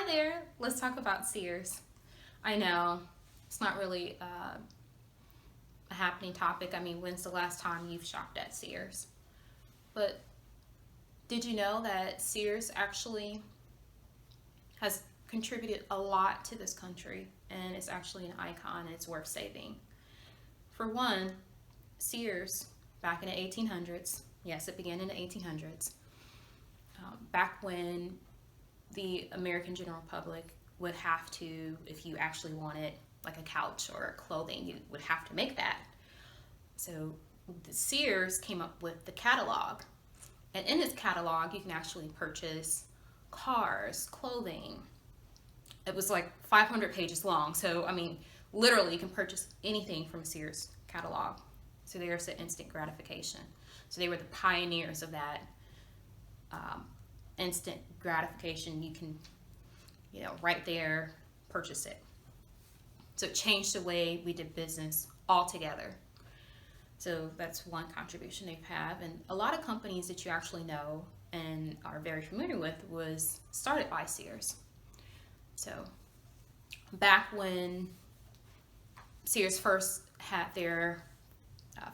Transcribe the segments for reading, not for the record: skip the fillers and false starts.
Hi there, let's talk about Sears. I know it's not really a happening topic. I mean, when's the last time you've shopped at Sears? But did you know that Sears actually has contributed a lot to this country and it's actually an icon and it's worth saving? For one, Sears, back in the 1800s, yes, it began in the 1800s, back when the American general public would have to, if you actually wanted like a couch or clothing, you would have to make that. So the Sears came up with the catalog. And in this catalog, you can actually purchase cars, clothing. It was like 500 pages long. So, I mean, literally, you can purchase anything from Sears catalog. So there's the instant gratification. So they were the pioneers of that instant gratification. You can, right there, purchase it. So it changed the way we did business altogether. So that's one contribution they've had. And a lot of companies that you actually know and are very familiar with was started by Sears. So back when Sears first had their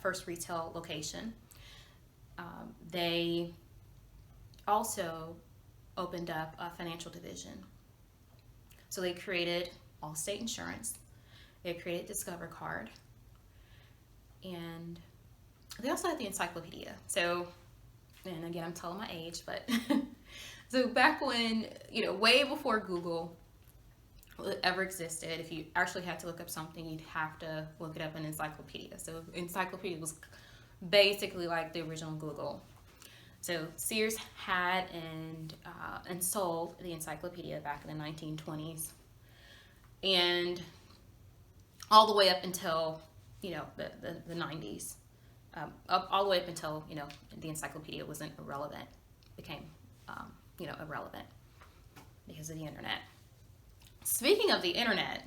first retail location, they also opened up a financial division. So they created Allstate Insurance, they created Discover Card, and they also had the encyclopedia. So, and again, I'm telling my age, but so back when, way before Google ever existed, if you actually had to look up something, you'd have to look it up in encyclopedia. So encyclopedia was basically like the original Google. So Sears had and sold the encyclopedia back in the 1920s, and all the way up until the 90s, all the way up until the encyclopedia wasn't irrelevant, became irrelevant because of the internet. Speaking of the internet,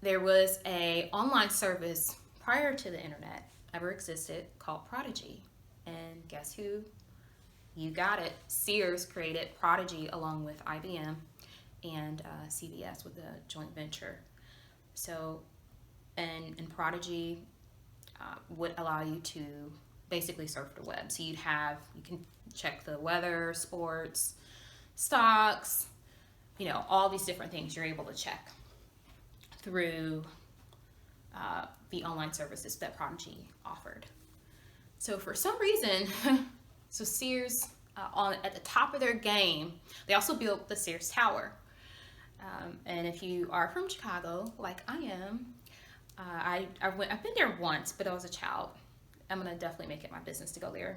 there was a online service prior to the internet ever existed called Prodigy. And guess who? You got it. Sears created Prodigy along with IBM and CBS with a joint venture. So, and Prodigy would allow you to basically surf the web. So you can check the weather, sports, stocks, all these different things you're able to check through the online services that Prodigy offered. So for some reason, so Sears, at the top of their game, they also built the Sears Tower. And if you are from Chicago, like I am, I've been there once, but I was a child. I'm gonna definitely make it my business to go there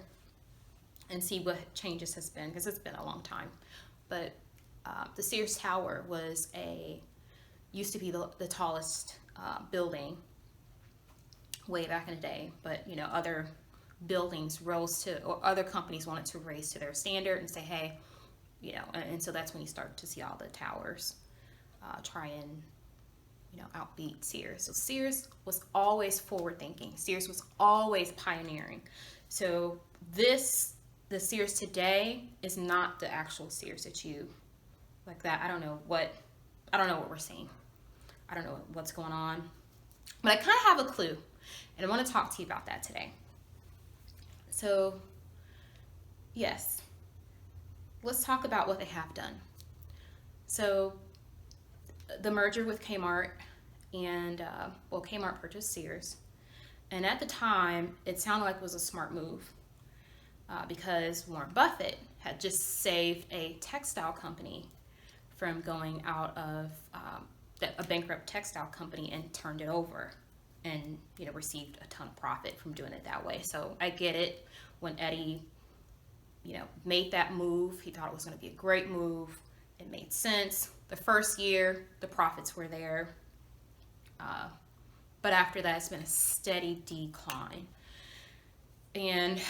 and see what changes has been, because it's been a long time. But the Sears Tower used to be the tallest building way back in the day, but other buildings rose to, or other companies wanted to raise to their standard and say, hey, and so that's when you start to see all the towers try and outbeat Sears. So Sears was always forward thinking. Sears was always pioneering. So the Sears today is not the actual Sears that you like that. I don't know what we're seeing. I don't know what's going on, but I kind of have a clue, and I want to talk to you about that today. So yes, let's talk about what they have done. So the merger with Kmart, and Kmart purchased Sears, and at the time it sounded like it was a smart move because Warren Buffett had just saved a textile company from going out of a bankrupt textile company and turned it over, and received a ton of profit from doing it that way. So I get it. When Eddie made that move, he thought it was going to be a great move. It made sense. The first year the profits were there, but after that it's been a steady decline. And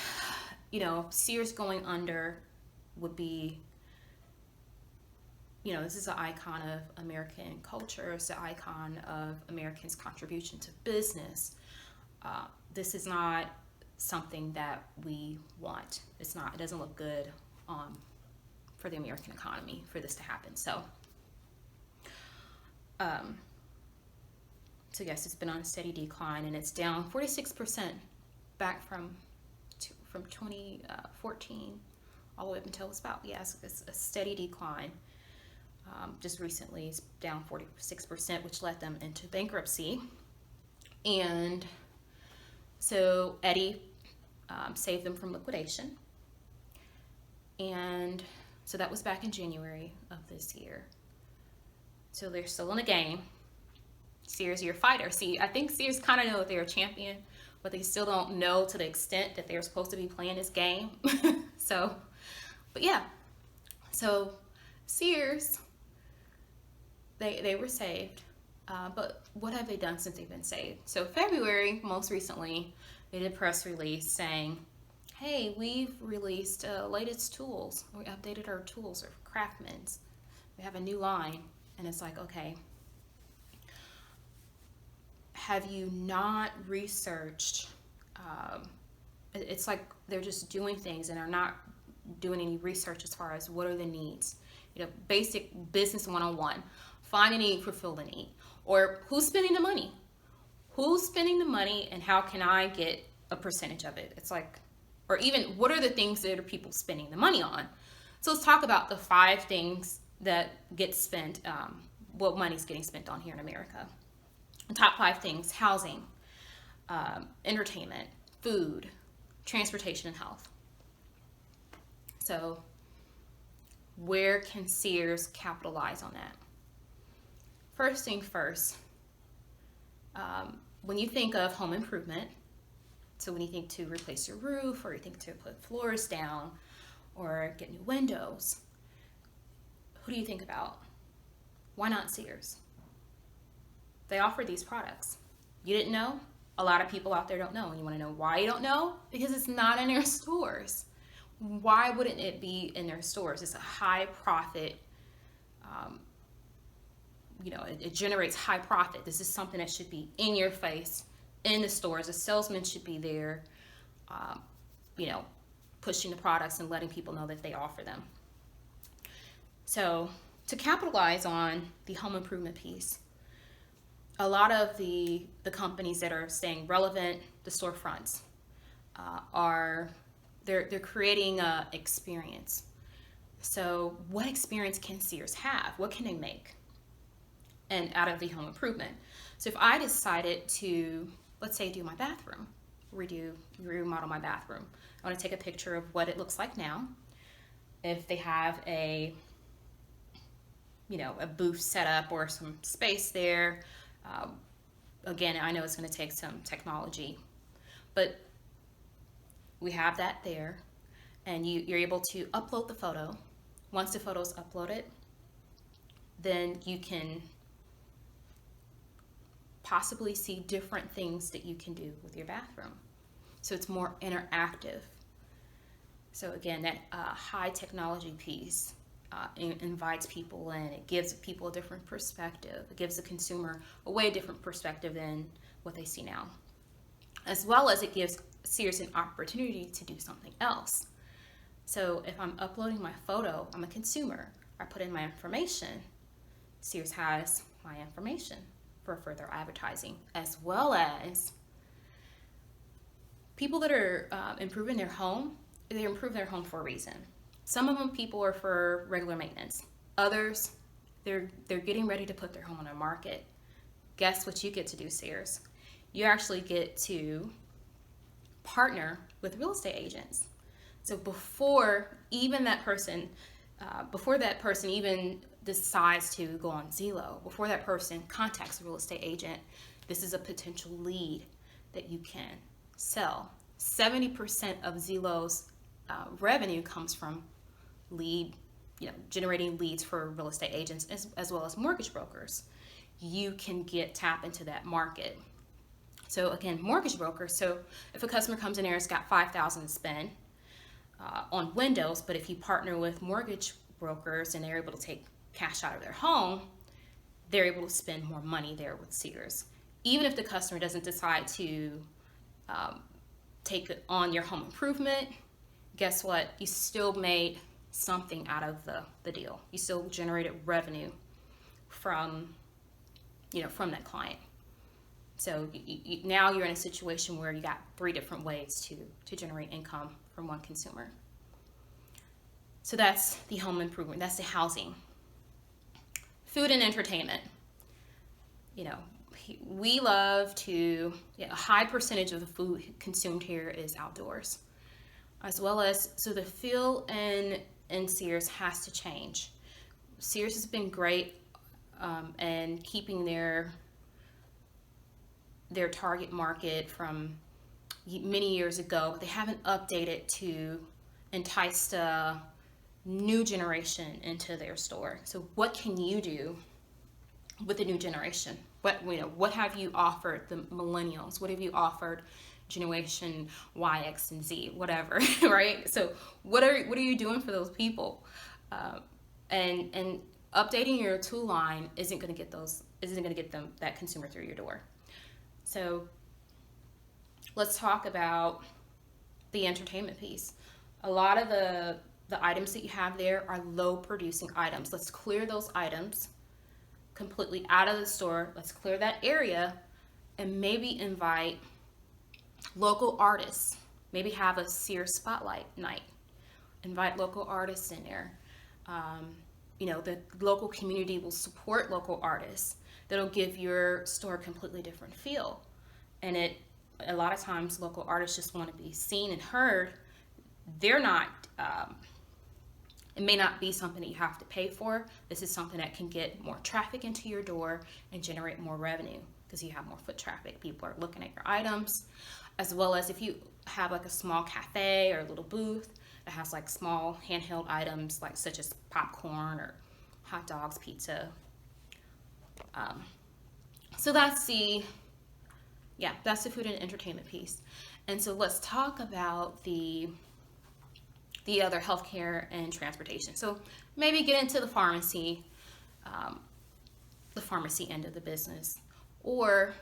Sears going under would be, this is an icon of American culture. It's an icon of Americans' contribution to business. This is not something that we want. It doesn't look good on for the American economy for this to happen. So yes, it's been on a steady decline, and it's down 46% back from 2014 all the way up until it's about, yes, it's a steady decline. Just recently it's down 46%, which led them into bankruptcy. And so Eddie saved them from liquidation. And so that was back in January of this year. So they're still in the game. Sears, you're a fighter. See, I think Sears kind of know that they're a champion, but they still don't know to the extent that they're supposed to be playing this game. So, but yeah. So Sears, they were saved. But what have they done since they've been saved? So February, most recently, they did a press release saying, hey, we've released latest tools. We updated our tools, or Craftsman's. We have a new line. And it's like, okay, have you not researched? It's like they're just doing things and are not doing any research as far as what are the needs. You know, basic business 101. Find a need, fulfill the need. Or who's spending the money? Who's spending the money, and how can I get a percentage of it? It's like, or even what are the things that are people spending the money on? So let's talk about the 5 things that get spent, what money's getting spent on here in America. The top 5 things: housing, entertainment, food, transportation, and health. So where can Sears capitalize on that? First thing first, when you think of home improvement, so when you think to replace your roof, or you think to put floors down or get new windows, who do you think about? Why not Sears? They offer these products. You didn't know? A lot of people out there don't know. And you want to know why you don't know? Because it's not in their stores. Why wouldn't it be in their stores? It's a high profit, it generates high profit. This is something that should be in your face, in the stores. A salesman should be there, pushing the products and letting people know that they offer them. So to capitalize on the home improvement piece, a lot of the companies that are staying relevant, the storefronts, they're creating a experience. So what experience can Sears have? What can they make? And out of the home improvement. So if I decided to, let's say, do my bathroom, remodel my bathroom, I want to take a picture of what it looks like now. If they have a booth set up or some space there, again, I know it's going to take some technology, but we have that there, and you're able to upload the photo. Once the photo is uploaded, then you can possibly see different things that you can do with your bathroom. So it's more interactive. So again, that high technology piece invites people in. It gives people a different perspective. It gives the consumer a way different perspective than what they see now. As well as it gives Sears an opportunity to do something else. So if I'm uploading my photo, I'm a consumer. I put in my information. Sears has my information for further advertising, as well as people that are improving their home. They improve their home for a reason. Some of them people are for regular maintenance. Others, they're getting ready to put their home on the market. Guess what you get to do, Sears? You actually get to partner with real estate agents. So before that person even decides to go on Zillow, before that person contacts a real estate agent, this is a potential lead that you can sell. 70% of Zillow's revenue comes from generating leads for real estate agents as well as mortgage brokers. You can tap into that market. So again, mortgage brokers. So if a customer comes in there and has got $5,000 to spend on windows, but if you partner with mortgage brokers and they're able to take cash out of their home, they're able to spend more money there with Sears. Even if the customer doesn't decide to take on your home improvement, guess what? You still made something out of the deal. You still generated revenue from, from that client. So now you're in a situation where you got 3 different ways to generate income from one consumer. So that's the home improvement, that's the housing. Food and entertainment. We love to, a high percentage of the food consumed here is outdoors. As well as, so the feel in Sears has to change. Sears has been great in keeping their target market from many years ago, but they haven't updated to entice the new generation into their store. So what can you do with the new generation? What have you offered the millennials? What have you offered generation Y, X, and Z, whatever, right? So what are you doing for those people? And updating your tool line isn't going to get them that consumer through your door. So let's talk about the entertainment piece. A lot of the items that you have there are low producing items. Let's clear those items completely out of the store. Let's clear that area and maybe invite local artists. Maybe have a Sears spotlight night. Invite local artists in there. The local community will support local artists. That'll give your store a completely different feel. And a lot of times local artists just want to be seen and heard. They're not, it may not be something that you have to pay for. This is something that can get more traffic into your door and generate more revenue because you have more foot traffic. People are looking at your items, as well as if you have like a small cafe or a little booth that has like small handheld items like such as popcorn or hot dogs, pizza. So that's the food and entertainment piece. And so let's talk about the other healthcare and transportation. So maybe get into the pharmacy end of the business, or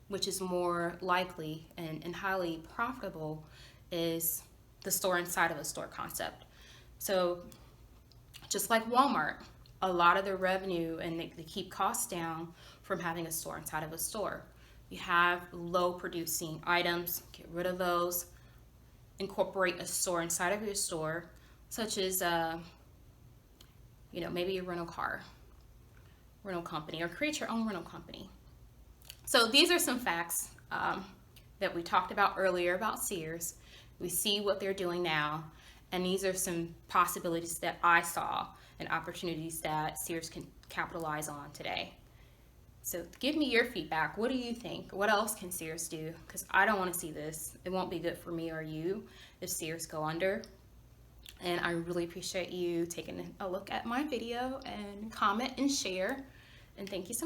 which is more likely and highly profitable is the store inside of a store concept. So just like Walmart, a lot of their revenue and they keep costs down from having a store inside of a store. You have low producing items, get rid of those, incorporate a store inside of your store, such as maybe a rental company, or create your own rental company. So these are some facts that we talked about earlier about Sears. We see what they're doing now, and these are some possibilities that I saw and opportunities that Sears can capitalize on today. So give me your feedback. What do you think? What else can Sears do? Because I don't want to see this. It won't be good for me or you if Sears go under. And I really appreciate you taking a look at my video and comment and share. And thank you so much.